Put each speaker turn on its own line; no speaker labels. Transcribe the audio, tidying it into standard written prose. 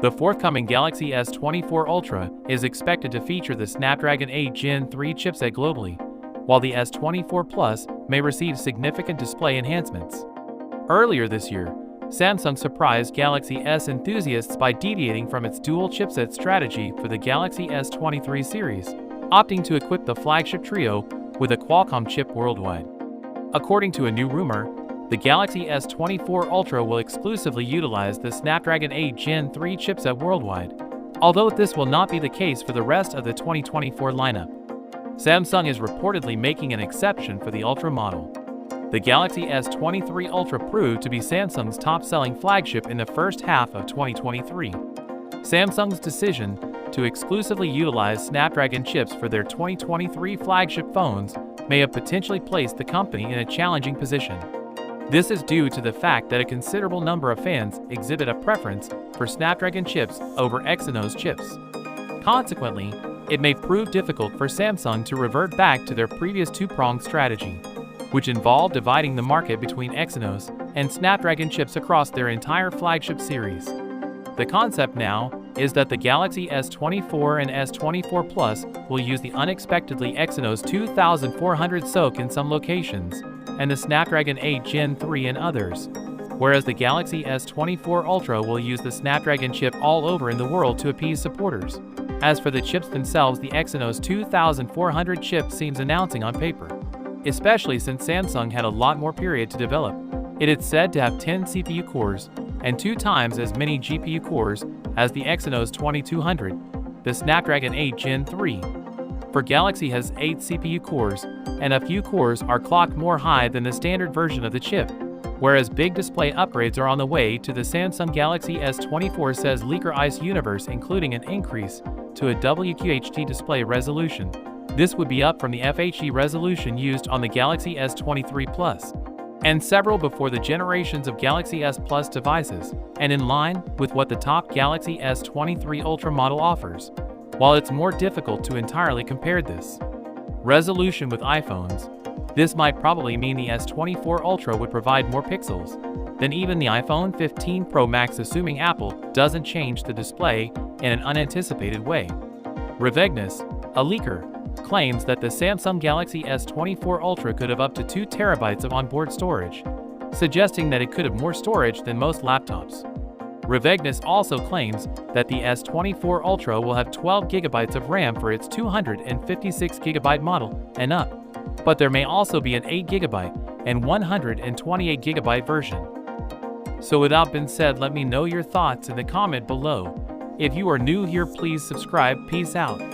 The forthcoming Galaxy S24 Ultra is expected to feature the Snapdragon 8 Gen 3 chipset globally, while the S24 Plus may receive significant display enhancements. Earlier this year, Samsung surprised Galaxy S enthusiasts by deviating from its dual chipset strategy for the Galaxy S23 series, opting to equip the flagship trio with a Qualcomm chip worldwide. According to a new rumor, the Galaxy S24 Ultra will exclusively utilize the Snapdragon 8 Gen 3 chipset worldwide, although this will not be the case for the rest of the 2024 lineup. Samsung is reportedly making an exception for the Ultra model. The Galaxy S23 Ultra proved to be Samsung's top-selling flagship in the first half of 2023. Samsung's decision to exclusively utilize Snapdragon chips for their 2023 flagship phones may have potentially placed the company in a challenging position. This is due to the fact that a considerable number of fans exhibit a preference for Snapdragon chips over Exynos chips. Consequently, it may prove difficult for Samsung to revert back to their previous two-pronged strategy, which involved dividing the market between Exynos and Snapdragon chips across their entire flagship series. The concept now is that the Galaxy S24 and S24 Plus will use the unexpectedly Exynos 2400 SoC in some locations, and the Snapdragon 8 Gen 3 in others, whereas the Galaxy S24 Ultra will use the Snapdragon chip all over in the world to appease supporters. As for the chips themselves, the Exynos 2400 chip seems announcing on paper, especially since Samsung had a lot more period to develop. It is said to have 10 CPU cores and 2 times as many GPU cores as the Exynos 2200, the Snapdragon 8 Gen 3. For Galaxy has 8 CPU cores, and a few cores are clocked more high than the standard version of the chip, whereas big display upgrades are on the way to the Samsung Galaxy S24, says leaker Ice Universe, including an increase to a WQHD display resolution. This would be up from the FHD resolution used on the Galaxy S23 Plus, and several before the generations of Galaxy S Plus devices, and in line with what the top Galaxy S23 Ultra model offers. While it's more difficult to entirely compare this resolution with iPhones, this might probably mean the S24 Ultra would provide more pixels than even the iPhone 15 Pro Max, assuming Apple doesn't change the display in an unanticipated way. Revegnis, a leaker, claims that the Samsung Galaxy S24 Ultra could have up to 2 terabytes of onboard storage, suggesting that it could have more storage than most laptops. Revegnis also claims that the S24 Ultra will have 12 GB of RAM for its 256 GB model and up, but there may also be an 8 GB and 128 GB version. So with that being said, let me know your thoughts in the comment below. If you are new here, please subscribe. Peace out.